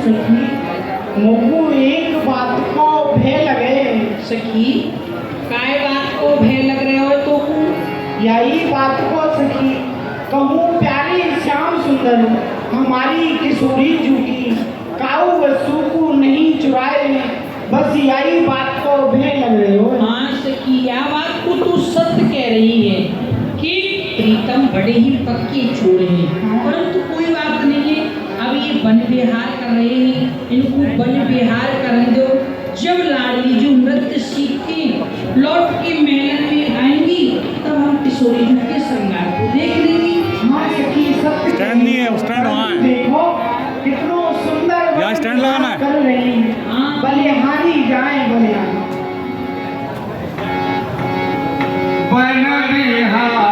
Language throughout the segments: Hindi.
सखी, मोको एक बात को भय लगे। सखी काय बात को भय लग रहे हो तो यही बात को सखी, कहूँ प्यारी श्याम सुंदर हमारी किशोरी जूटी काऊ वस्तु को नहीं चुराए, बस यही बात को भय लग रहे हो। हाँ सखी, यह बात को तू सत्य कह रही है कि प्रीतम बड़े ही पक्के छोड़ हैं, परंतु कोई बात नहीं है। अब ये वन विहार कर रहे हैं, इनको वन विहार करने दो। जब लाडली जो नृत्य सीख के लौट के मेलन में आएंगी तब हम किशोरी जी के श्रृंगार को देख लेंगे। हाँ सखी, सत्य स्टैंड नहीं है, स्टैंड वहाँ है। देखो कितना सुंदर यहाँ स्टैंड लगाना है। कर रही है। हाँ। बलिहारी जाए बलिहारी। वन विहार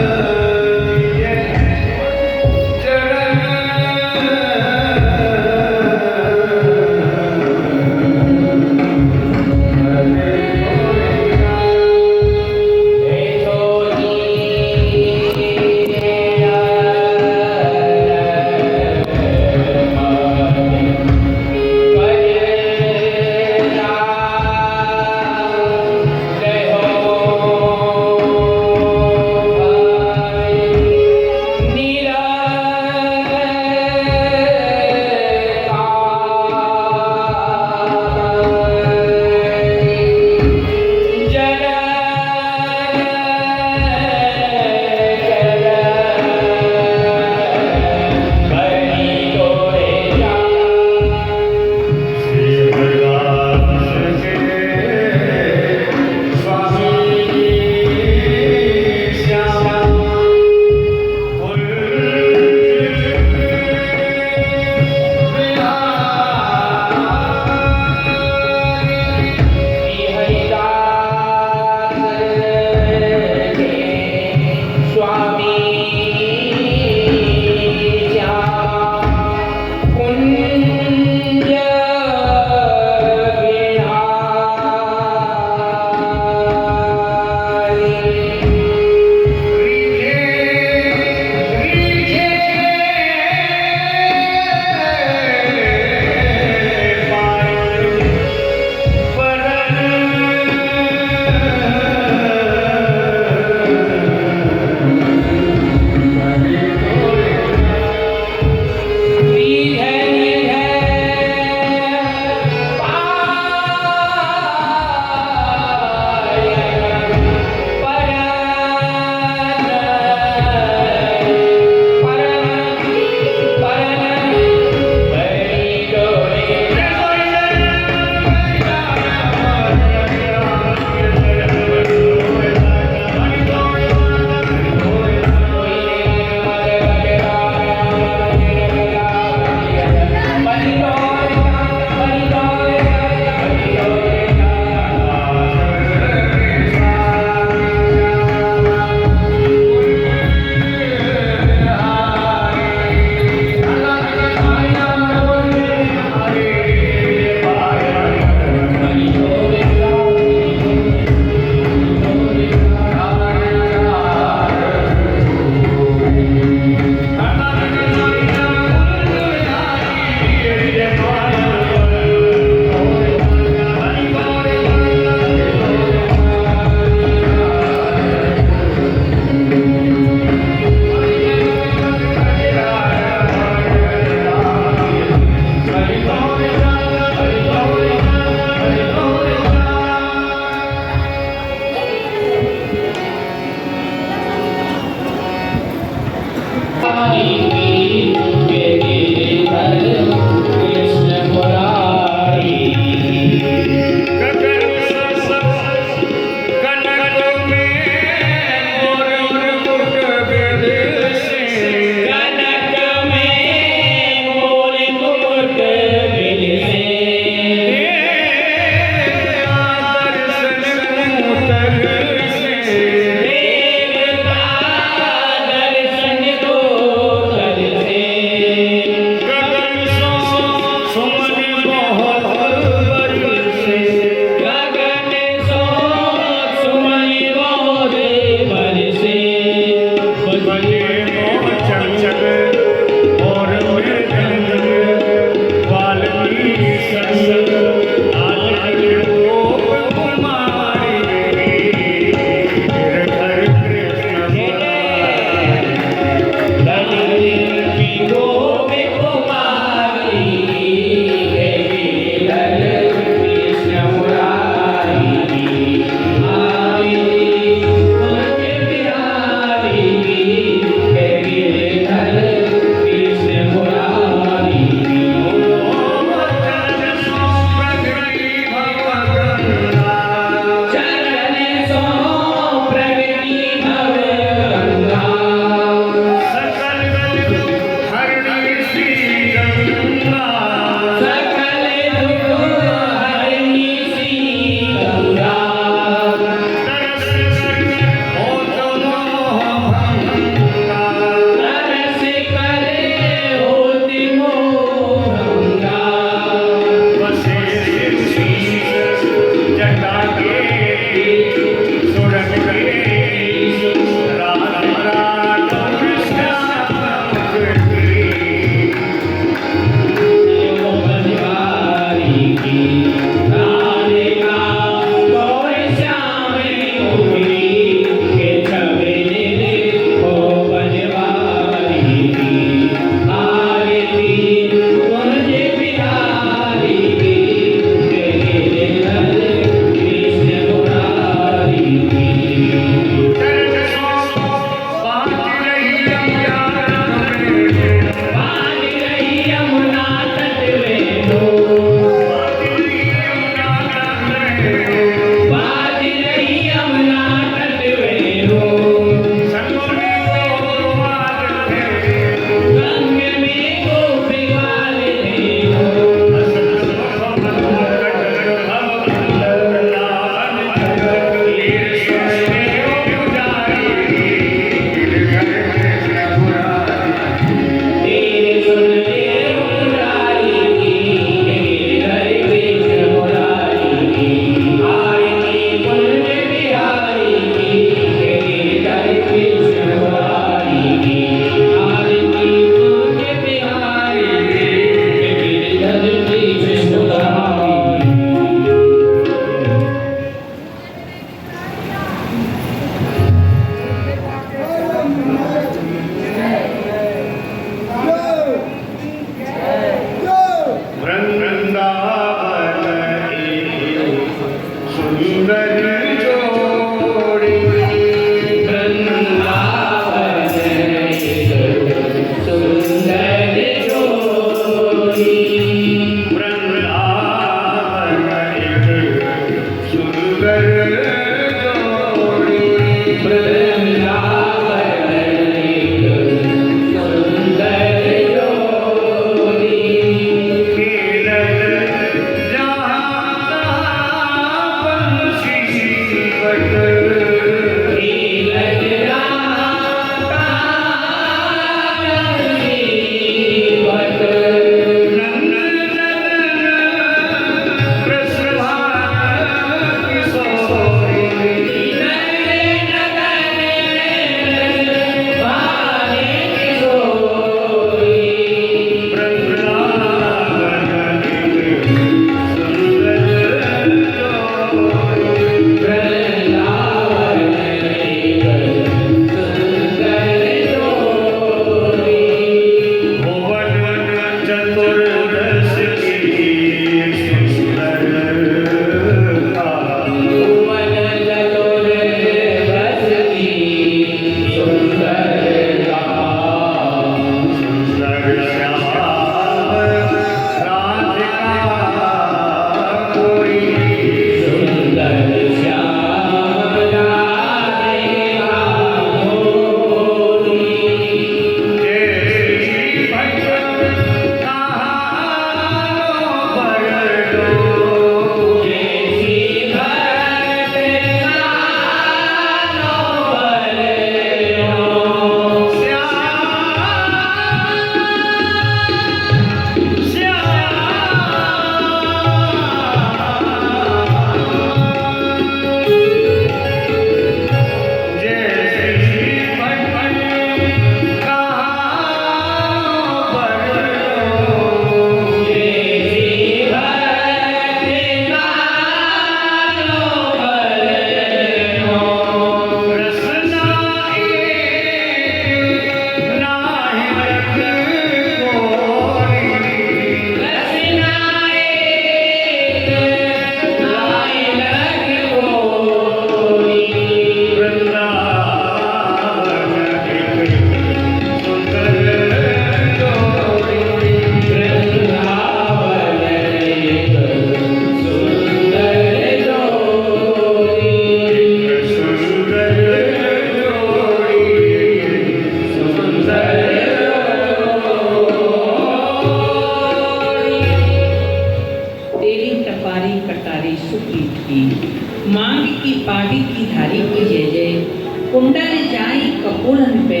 कुंडल जाई कपोलन पे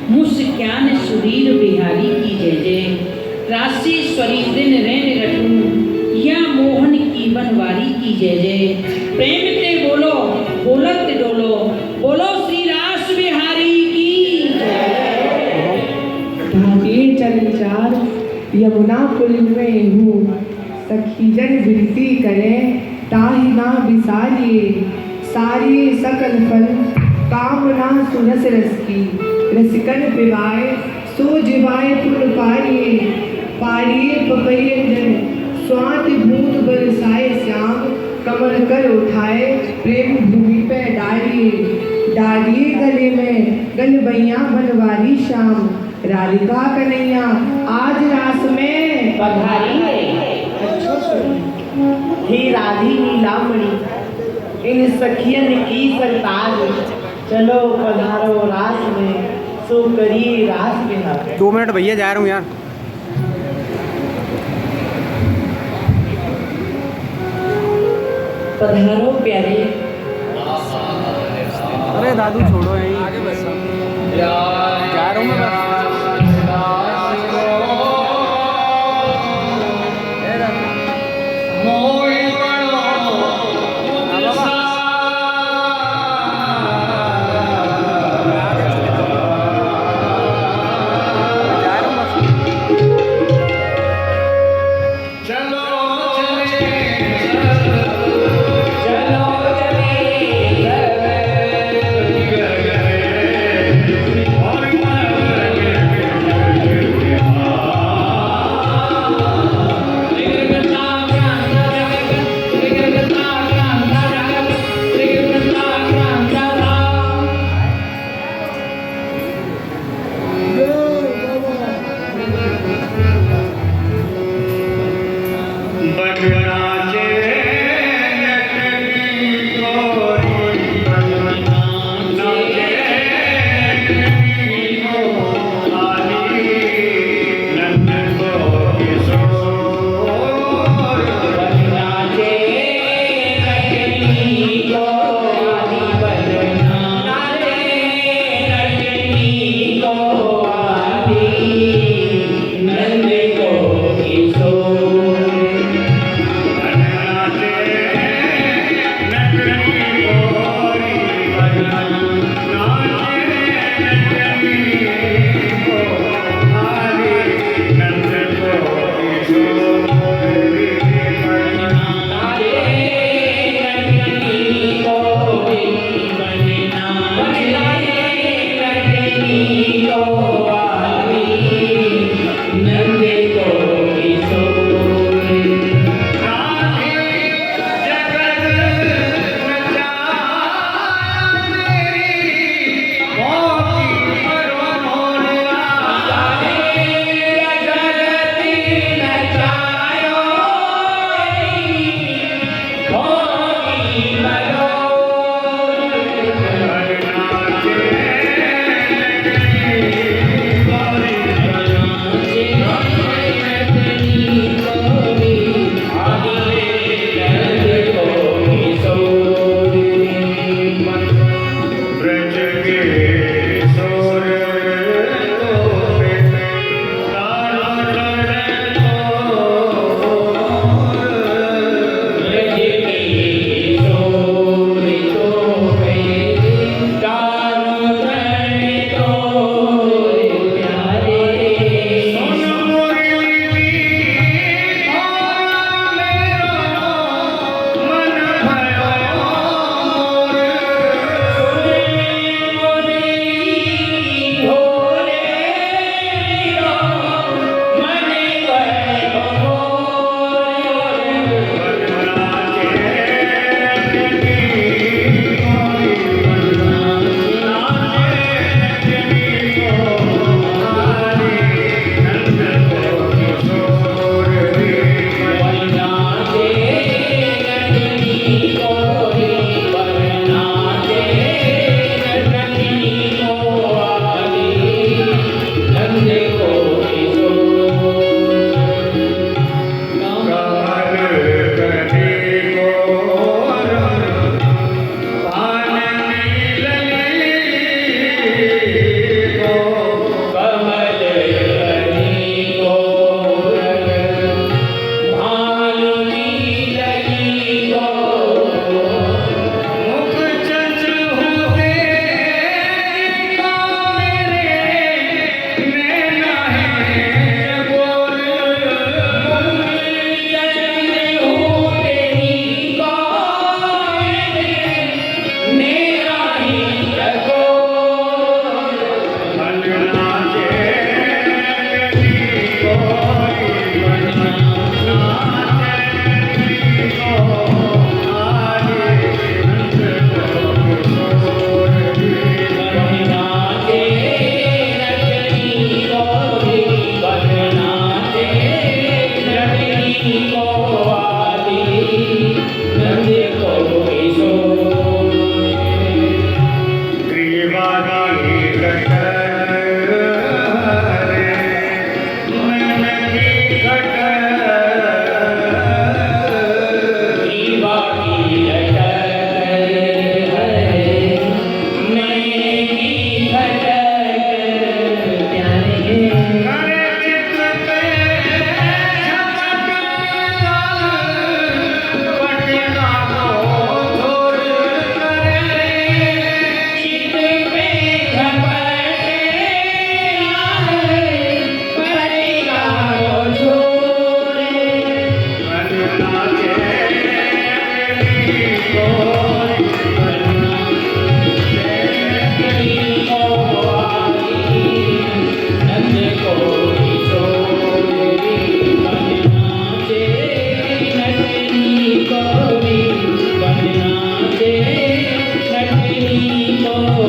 मुस्कान सुधीर बिहारी की जय जय। राशेश्वरी दिन रैन रटू या मोहन की बनवारी की जय जय। प्रेम ते बोलो बोलत डोलो बोलो श्री रास बिहारी की जय। ढाके चरण चार यमुना पुल में हूँ, सखी जन विनती करें ताहि ना बिसारिए। सारिए सकल फल कामना सुरस रस की, रसिकन पिवाए सो जिवाए पुन पारिए। पारिए पपैयन स्वाति बूंद बरसाए श्याम, कमल कर उठाए प्रेम भूमि पे डालिए। डालिए गले में गल बैया बनवारी श्याम, राधिका कन्हैया आज रास में पधारी है। अच्छा सुन हे राधी नीलामणि, इन सखियन की सरताज, चलो पधारो रास में, सो करिए रास बिहार। 2 मिनट भैया, जा रहा हूँ यार। पधारो प्यारे। अरे दादू छोड़ो यहीं, जा रहा हूँ मैं बस। चलो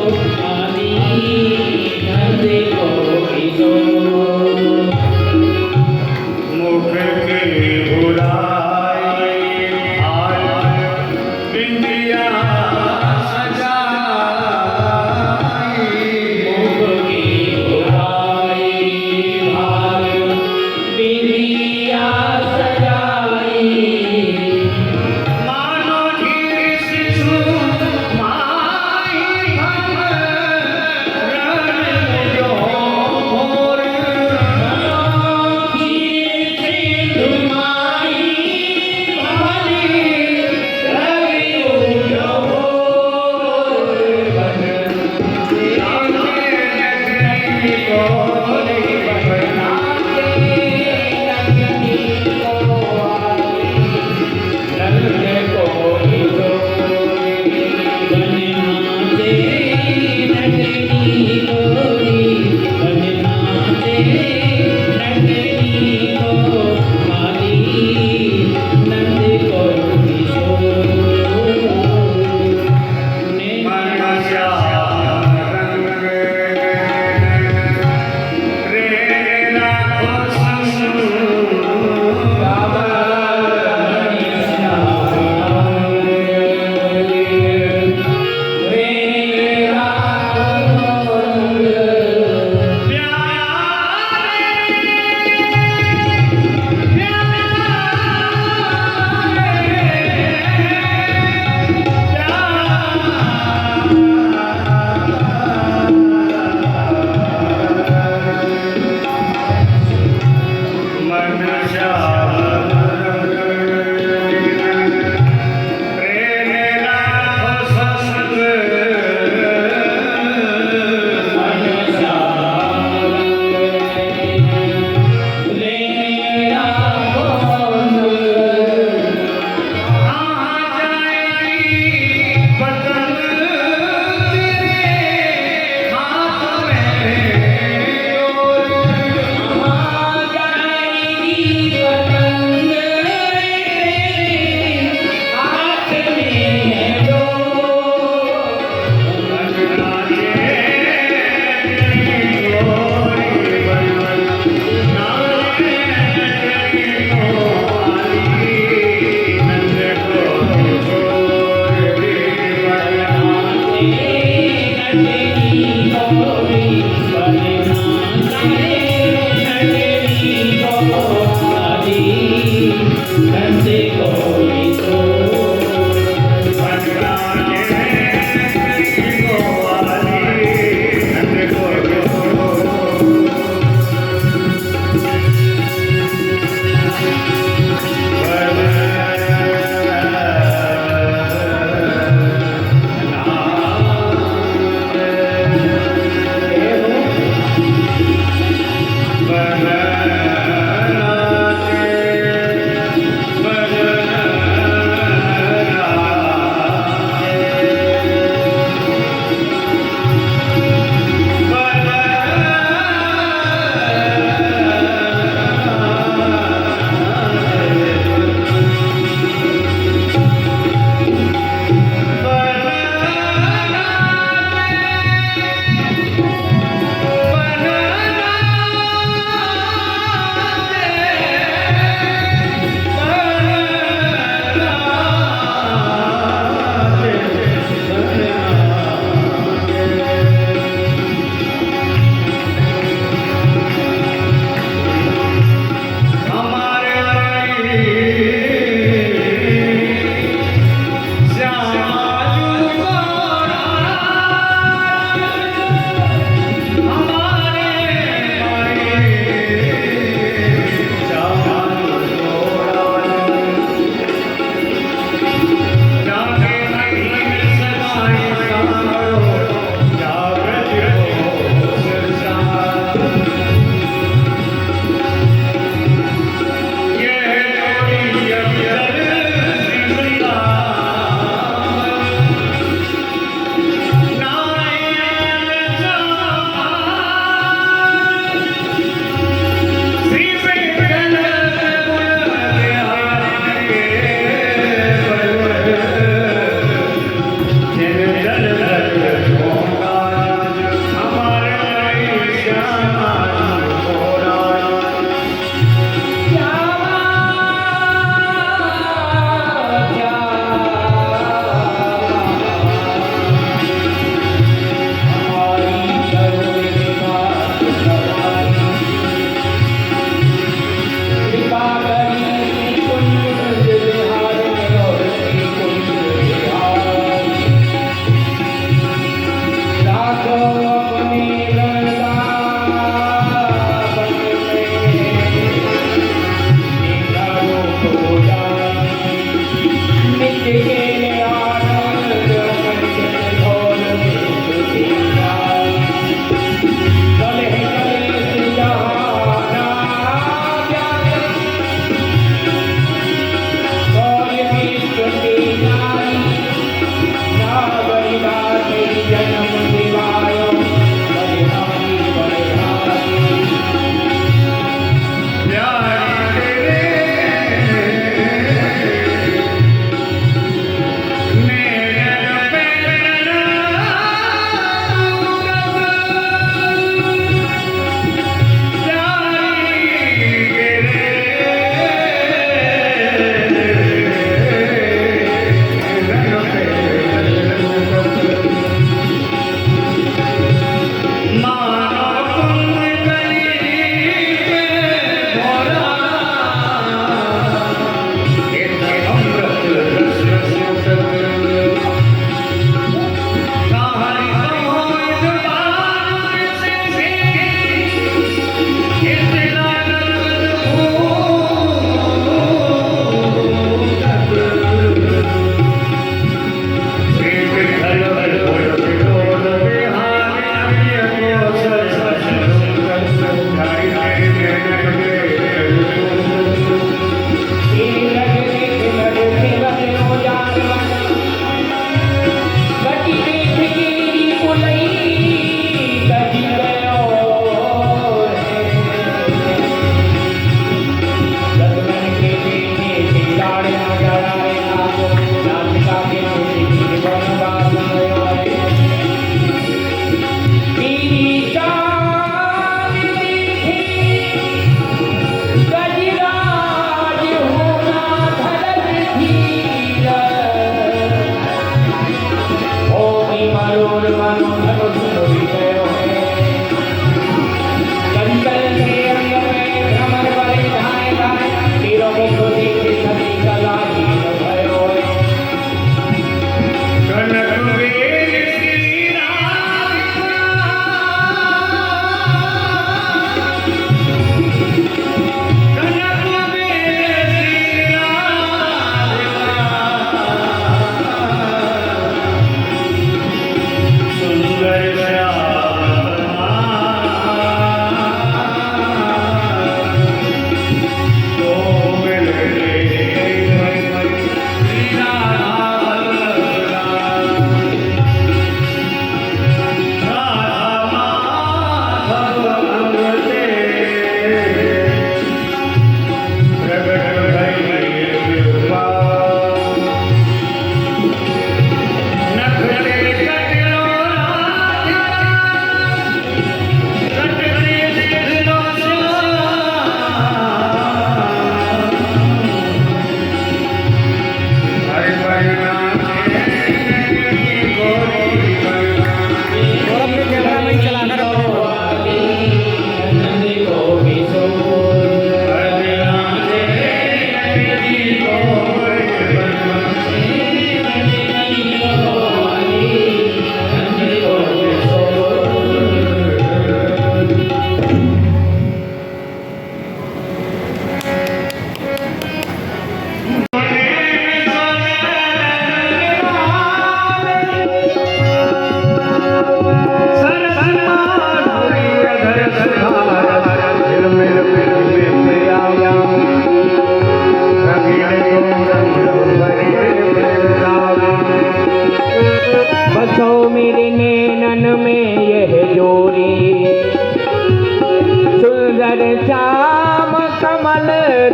आदि घर देखो किसो मुख की बुराई बिंदिया सजाई मुख की बुराई भाग बिंदिया सजाई मानो ढीस माई भंग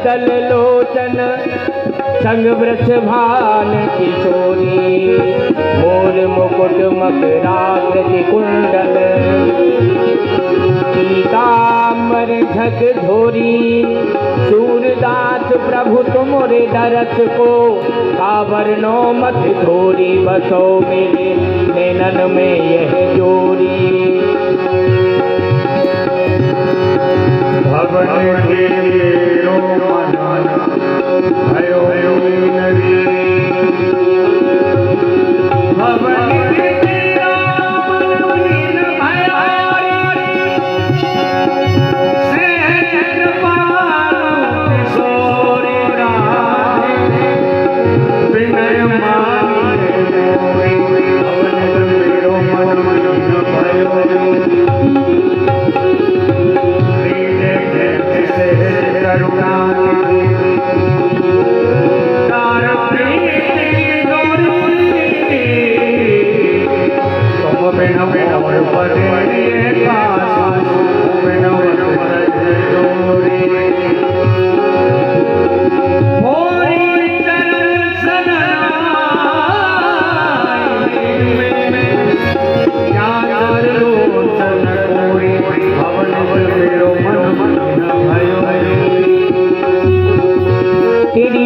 दल लोचन संग वृक्ष भान किशोरी मोर मुकुट मकराकृति कुंडल पीताम्बर झक झोरी सूरदास प्रभु तुमरे दरस को कावरनो मत धोरी बसो मेरे नैनन में यह जोरी भवन घेरो मन भयो नदी भवन घेरो मन भयो सहज पालो किशोरी राधे विनय माने भवन घेरो मन भयो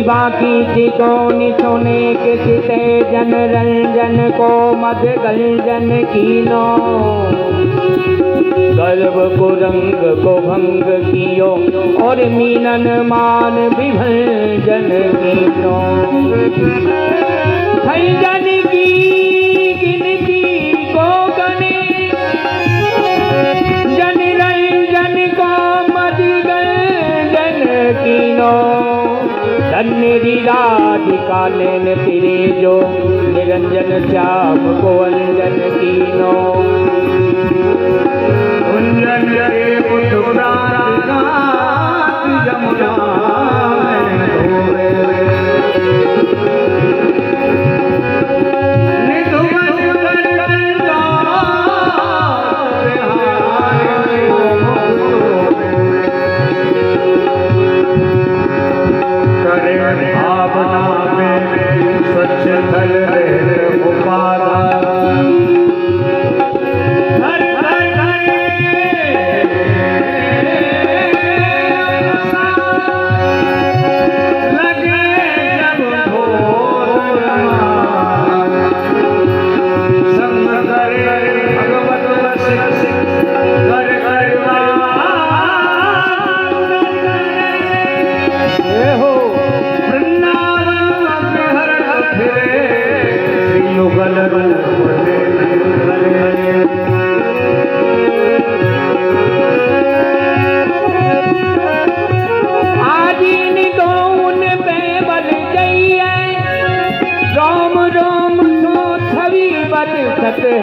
बाकी कौन सोने के चिते जन रंजन को मद गंजन कीनो गर्भ को रंग को भंग कियो और मीनन मान विभंजन कीनो भंजन की गिनती को गने जन रंजन को मद गंजन कीनो धन्य राधिका नैन फिरे जो निरंजन श्याम को अंजन कीनो कुंजन रे पुत्र यमुना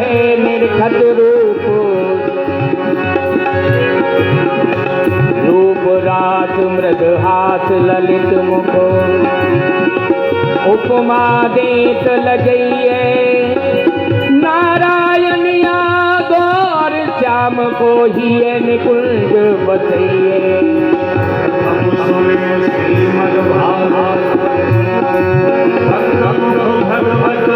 है निर्खत रूप रूप रात मृद हाथ ललित मुख उपमा देत लगइए नारायण या गौर श्याम को ही निकुंज बसइए हम सुने श्रीमद् भागवत भगवत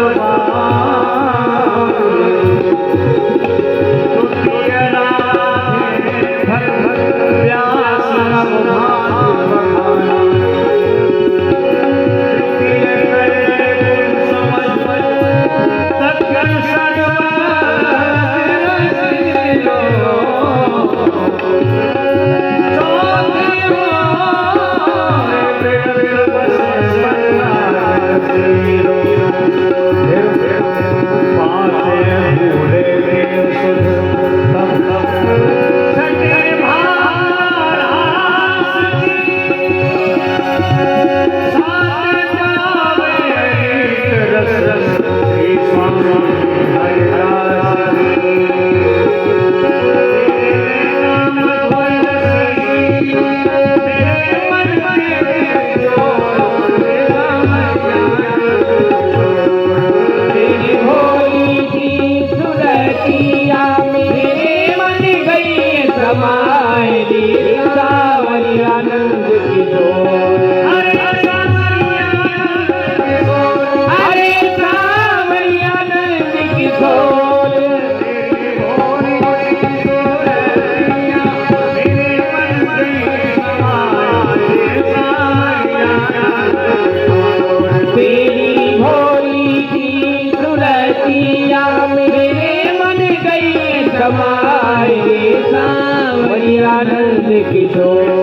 सावरियानंद किशोर।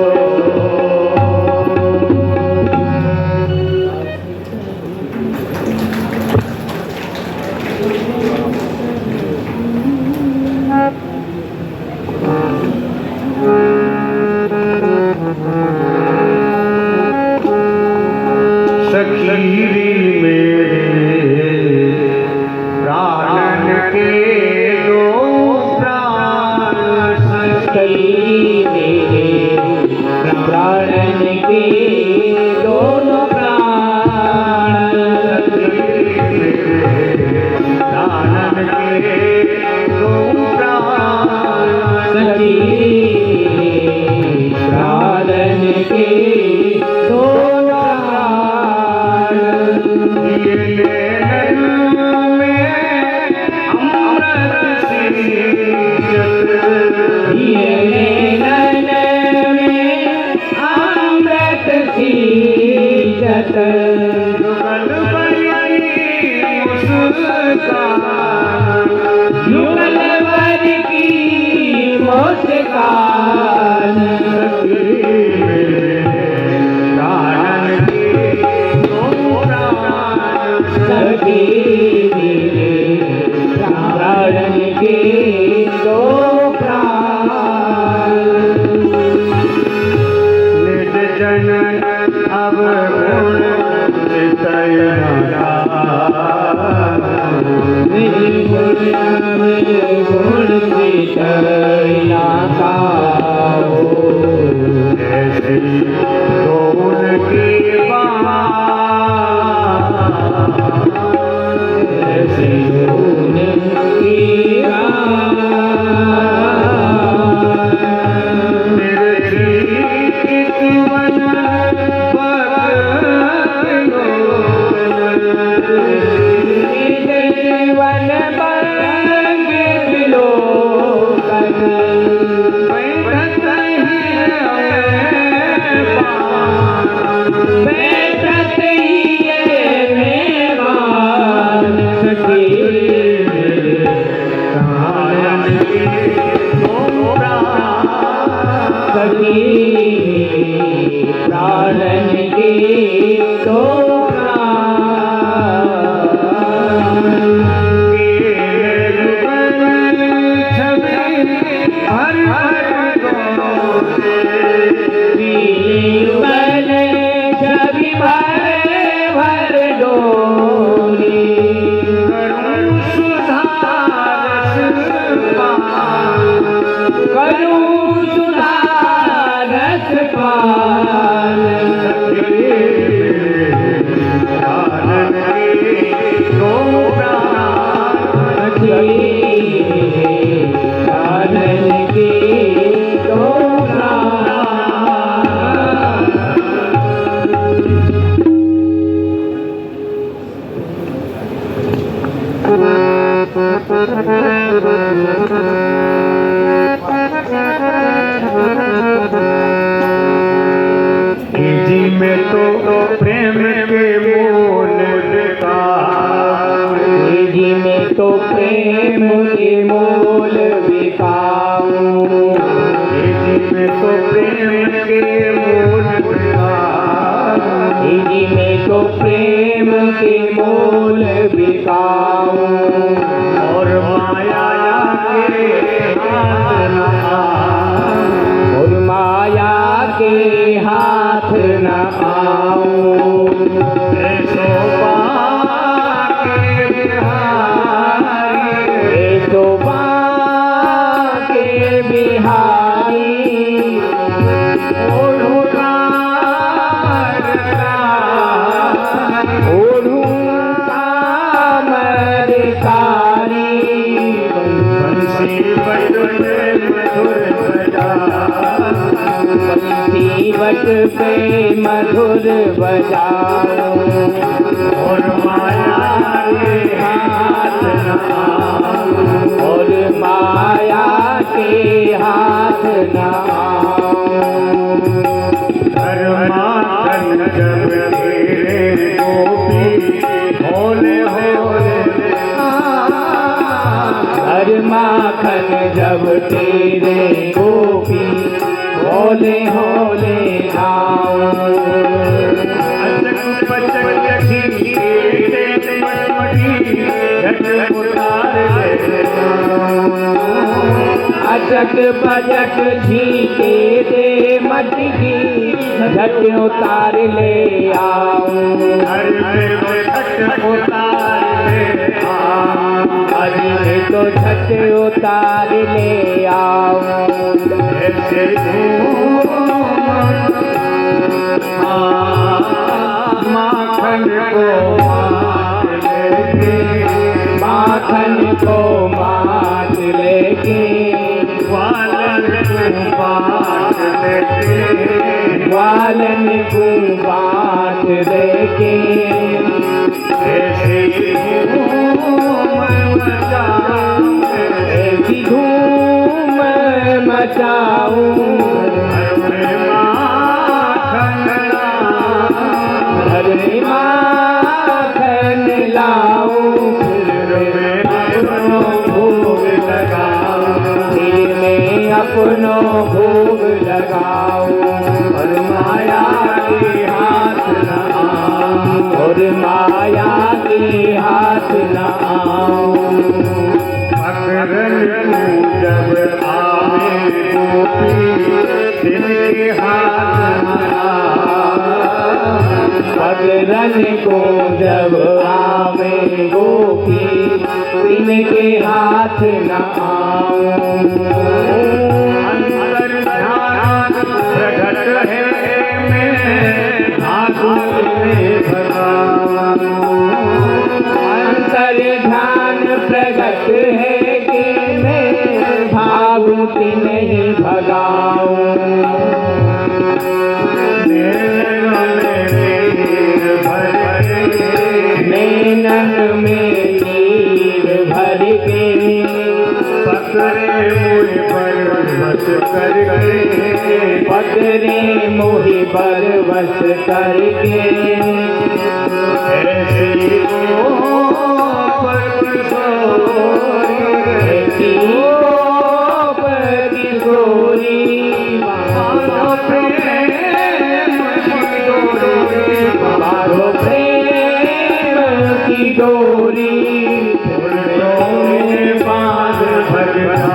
बट पे मधुर बजाओ और माया के हाथ न आओ, और माया के हाथ न आओ। धर्माधन जब तेरे गोपी होले होले धर्माखन माखन जब तेरे गोपी होले होले गाऊं। अचक पचक खीरे मटमटी झट उतार ले अचक बजक झीके दे मटकी झट उतार ले आऊं। अरे झट उतार ले अरे तो झट उतार ले आऊं। ऐसे माखन को माखन को मात लेके ग्वालन को बाँट लेके ग्वालन को बात लेके ऐसी ऐसी धूम मचाऊं। घर में माखन लाऊं। भोग लगाऊं सिर में अपनो भोग लगाऊं। और माया के हाथ न आऊं और माया के हाथ न आऊं। पकड़न जब आवे गोपी तिनके हाथ पगरन को जब आवे गोपी इनके हाथ न आऊं। अंतर ध्यान प्रगट है मैं भागु में भगाऊं। अंतर ध्यान प्रगट है कि मैं भागू नहीं भगाऊं। नैनन में नीर भर के पकड़े मुझ पर बस करके पकड़े मोहि पर वश करके ऐसी मारो प्रेम की डोरी बांध भगना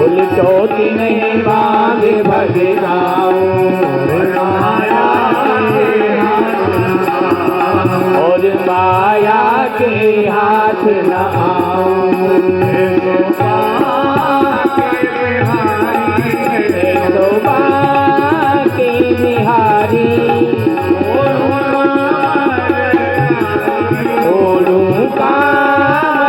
उल्टो नहीं बांध भगनाऊं। और माया के हाथ न आऊं। तो बाके बिहारी ओढ़ूं कामरकारी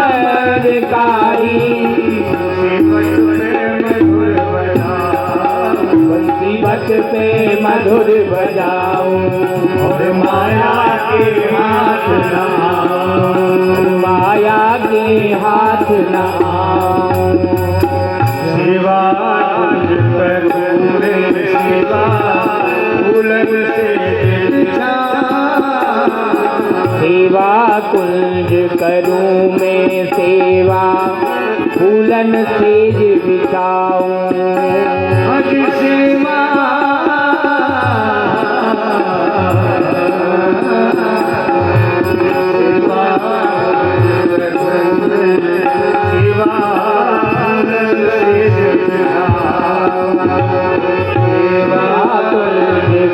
बंसीबत पे मधुर बजाऊं। और माया के हाथ न आऊं। माया के हाथ न आऊं। शिवा पूरे शिवा फूलन से सेवा कुंज करूं मैं सेवा फूलन सेज बिछाऊं। शिवा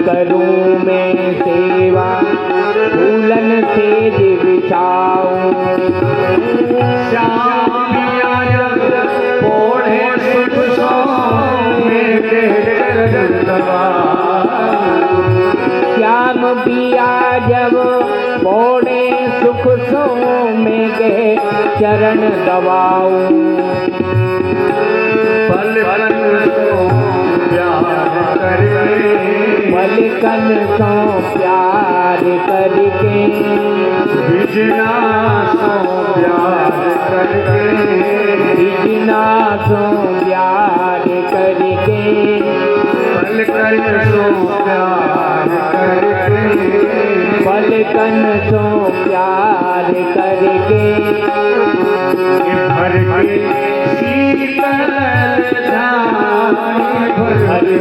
करूं मैं सेवा फूलन सेज बिछाऊं। पोढ़े सुख सो मेरे श्याम पिया जब मोड़े सुख सो में के चरण दबाऊं। पलकन सो प्यार करके बिजना सो प्यार करके बिजना सो प्यार करके पलकन सो प्यार करके पलकन सो प्यार प्यार करके भर के शीतल धारी भर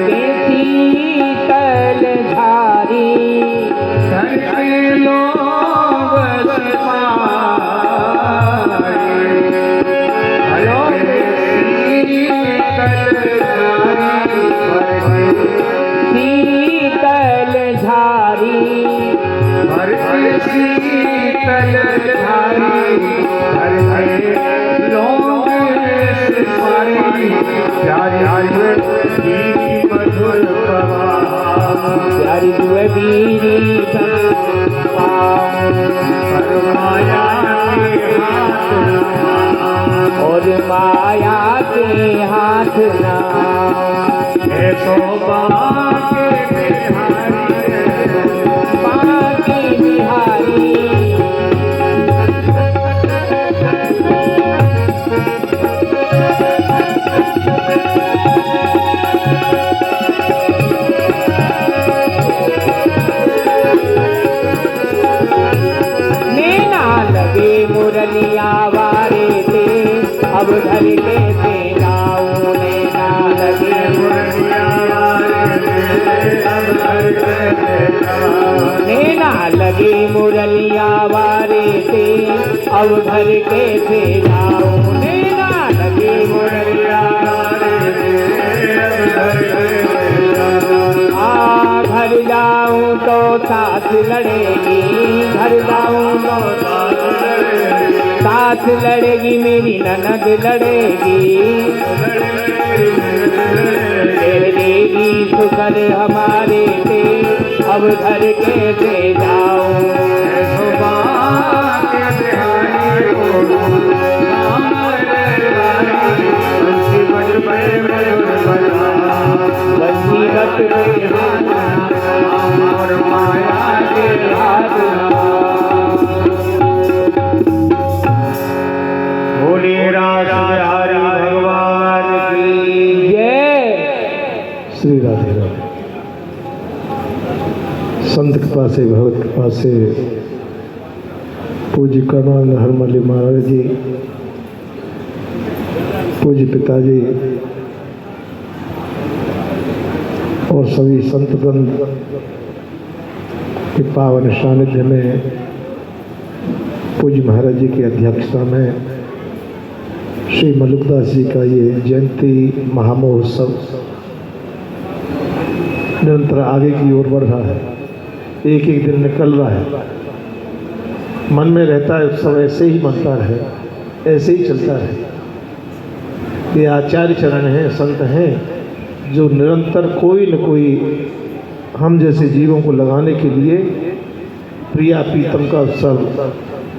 के शीतल झारी धर के लोग शीतल झारी भर के शीतल धारी धर के लोग प्यारी मधुर प्यारी दुबीरी माया और माया के हाथ ना ऐसो बाके बाकी बिहारी नैना लगे मुरलिया वारे थे अब घर के थे जाऊं नैना लगे नैना लगे मुरलिया वारे थे अब घर के थे जाऊं नैना लगे मुरलिया घर जाऊं तो साथ लड़ेगी घर जाऊं तो साथ लड़ेगी मेरी ननद लड़ेगी देगी शुक्र हमारे थे अब घर के थे जाऊं बंसीबत में और माया के हाथ बोले राजा हरि भगवान की जय। श्री राधे राधे। संत कृपा से भगवत कृपा से पूज्य कर्णानंद हरमल्ली महाराज जी, पूज्य पिताजी और सभी संतगण के पावन सानिध्य में पूज्य महाराज जी की अध्यक्षता में श्री मलुकदास जी का ये जयंती महामहोत्सव निरंतर आगे की ओर बढ़ रहा है, एक एक दिन निकल रहा है। मन में रहता है उत्सव ऐसे ही बनता रहे, ऐसे ही चलता रहे। ये आचार्य चरण हैं, संत हैं जो निरंतर कोई न कोई हम जैसे जीवों को लगाने के लिए प्रिया प्रीतम का उत्सव,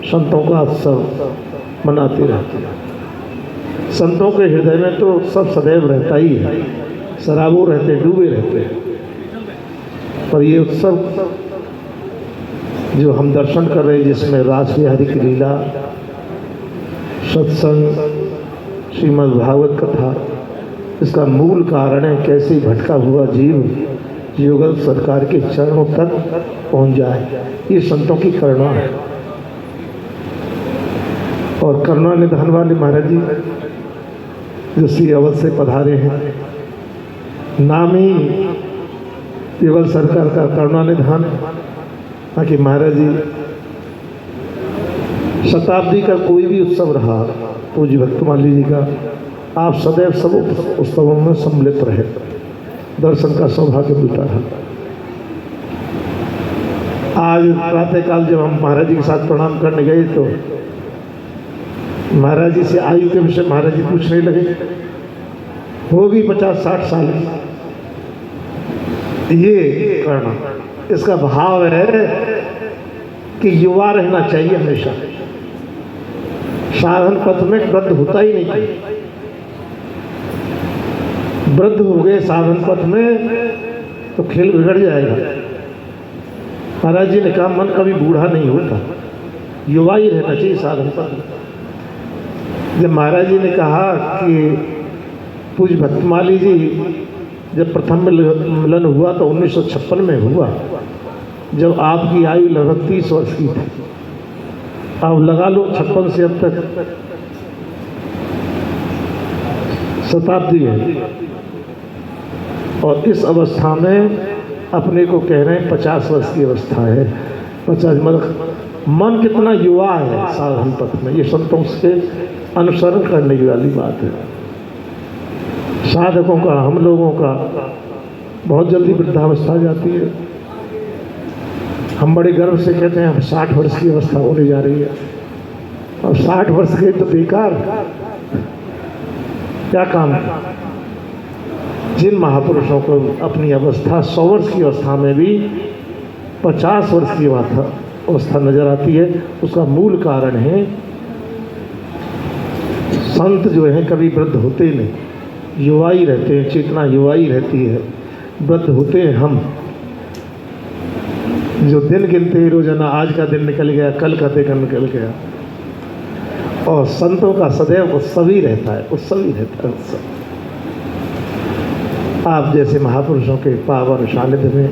संतों का उत्सव मनाते रहते हैं। संतों के हृदय में तो सब सदैव रहता ही है, शराबों रहते, डूबे रहते हैं। पर ये उत्सव जो हम दर्शन कर रहे हैं, जिसमें रास बिहारी की लीला, सत्संग, श्रीमद् भागवत कथा, इसका मूल कारण है कैसे भटका हुआ जीव युगल सरकार के चरणों तक पहुंच जाए। ये संतों की करुणा है। और करुणा निधान वाले महाराज जी जो श्री अवध से पधारे हैं, नाम ही युगल सरकार का करुणा निधान है। ताकि महाराज जी शताब्दी का कोई भी उत्सव रहा, पूज्य भक्तमाली जी का, आप सदैव सब उत्सवों में सम्मिलित रहे, दर्शन का सौभाग्य मिलता रहा। आज प्रातःकाल जब हम महाराज जी के साथ प्रणाम करने गए तो महाराज जी से आयु के विषय महाराज जी पूछने लगे। होगी 50-60 साल। ये करना, इसका भाव है कि युवा रहना चाहिए हमेशा। साधन पथ में वृद्ध होता ही नहीं। वृद्ध हो गए साधन पथ में तो खेल बिगड़ जाएगा। महाराज जी ने कहा मन कभी बूढ़ा नहीं होता, युवा ही रहना चाहिए साधन पथ में। जब महाराज जी ने कहा कि पूज्य भक्तमाली जी जब प्रथम मिलन हुआ तो 1956 में हुआ, जब आपकी आयु लगभग 30 वर्ष की थी। अब लगा लो 56 से अब तक शताब्दी है, और इस अवस्था में अपने को कह रहे हैं 50 वर्ष की अवस्था है। 50 मतलब मन कितना युवा है साधन पथ में, ये संतों से अनुसरण करने वाली बात है। साधकों का, हम लोगों का बहुत जल्दी वृद्धावस्था जाती है। हम बड़े गर्व से कहते हैं हम 60 वर्ष की अवस्था होने जा रही है, और 60 वर्ष के तो बेकार, क्या काम है। जिन महापुरुषों को अपनी अवस्था 100 वर्ष की अवस्था में भी 50 वर्ष की अवस्था नजर आती है, उसका मूल कारण है संत जो है कभी वृद्ध होते ही नहीं, युवा ही रहते हैं, चेतना युवा ही रहती है। वृद्ध होते हैं हम, जो दिन गिनते ही रोजाना आज का दिन निकल गया, कल का दिन निकल गया। और संतों का सदैव उत्सव ही रहता है, उत्सव ही रहता है, उत्सव। आप जैसे महापुरुषों के पावन सानिध्य में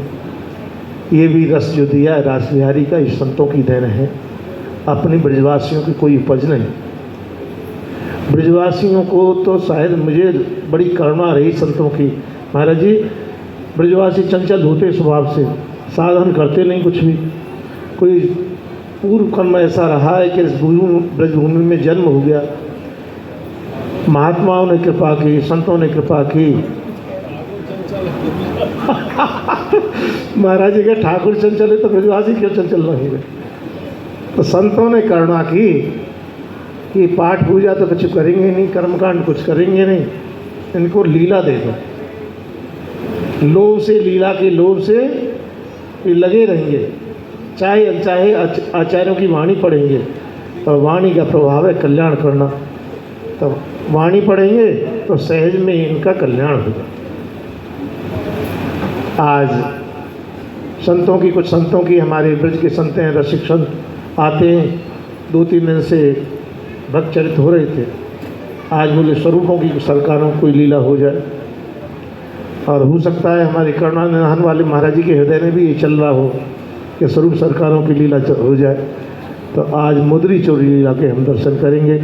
ये भी रस जो दिया है रास बिहारी का, इस संतों की देन है। अपनी ब्रजवासियों की कोई उपज नहीं। ब्रजवासियों को तो शायद मुझे बड़ी करुणा रही संतों की। महाराज जी, ब्रजवासी चंचल होते स्वभाव से, साधन करते नहीं कुछ भी। कोई पूर्व कर्म ऐसा रहा है कि इस ब्रजभूमि में जन्म हो गया, महात्माओं ने कृपा की, संतों ने कृपा की। महाराज जी के ठाकुर चंचल है तो ब्रजवासी क्यों चंचल रहेंगे। तो संतों ने करुणा की कि पाठ पूजा तो कुछ करेंगे नहीं, कर्मकांड कुछ करेंगे नहीं, इनको लीला दे दो। लोभ से, लीला के लोभ से ये लगे रहेंगे, चाहे अनचाहे आचार्यों की वाणी पढ़ेंगे, और वाणी का प्रभाव है कल्याण करना। तो वाणी पढ़ेंगे तो सहज में इनका कल्याण होगा। आज संतों की, कुछ संतों की, हमारे ब्रज के संत हैं, रसिक संत आते हैं, 2-3 दिन से भक्त चरित हो रहे थे। आज बोले स्वरूपों की सरकारों कोई लीला हो जाए, और हो सकता है हमारे करुणा निधान वाले महाराज जी के हृदय में भी ये चल रहा हो कि स्वरूप सरकारों की लीला हो जाए। तो आज मुद्री चोरी लीला के हम दर्शन करेंगे,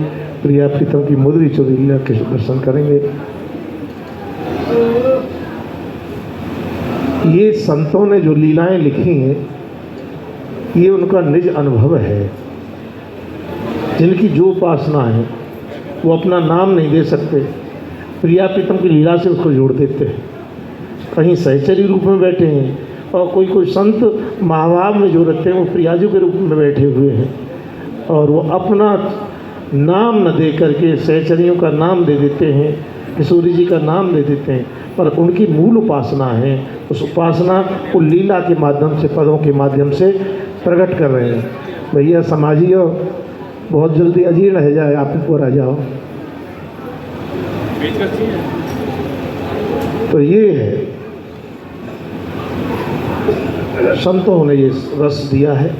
प्रिया प्रीतम की मुद्री चोरी लीला के दर्शन करेंगे। ये संतों ने जो लीलाएं लिखी हैं, ये उनका निज अनुभव है। जिनकी जो उपासना है वो अपना नाम नहीं दे सकते, प्रिया प्रीतम की लीला से उसको जोड़ देते हैं। कहीं सहचरी रूप में बैठे हैं, और कोई संत महाभाव में जो रहते हैं वो प्रियाजू के रूप में बैठे हुए हैं, और वो अपना नाम न दे करके सहचरियों का नाम दे देते हैं, किशोरी जी का नाम दे देते हैं, पर उनकी मूल उपासना है। उस उपासना को लीला के माध्यम से, पदों के माध्यम से प्रकट कर रहे हैं। भैया समाजियों, बहुत जल्दी अजीर्ण रह जाए, आप ऊपर आ जाओ। तो ये है, संतों ने ये रस दिया है।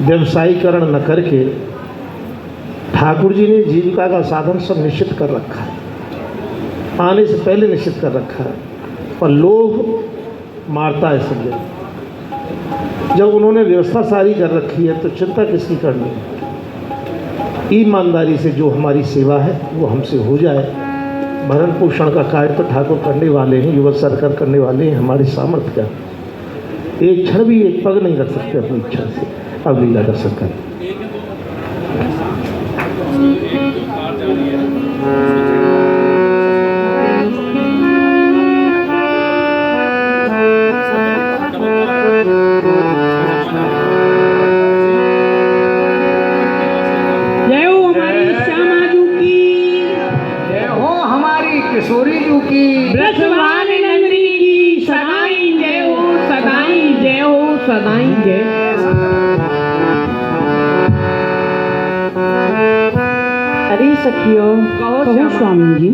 व्यवसायीकरण न करके ठाकुर जी ने जीविका का साधन सब निश्चित कर रखा है, आने से पहले निश्चित कर रखा है, पर लोभ मारता है सब जगह। जब उन्होंने व्यवस्था सारी कर रखी है तो चिंता किसकी करनी है। ईमानदारी से जो हमारी सेवा है वो हमसे हो जाए। भरण पोषण का कार्य तो ठाकुर करने वाले हैं, युवक सरकार करने वाले हैं, हमारी सामर्थ्य का एक क्षण भी एक पग नहीं रख सकते अपनी इच्छा से। अब लीला दर्शन करें। जय हो हमारी श्यामा जू की, जय हो हमारी किशोरी जू की, ब्रजवान नंदिनी की सदाई जय हो, सदाई जय हो, सदाई जय। अरे सखियो, कहो कहो श्यामा। स्वामी जी,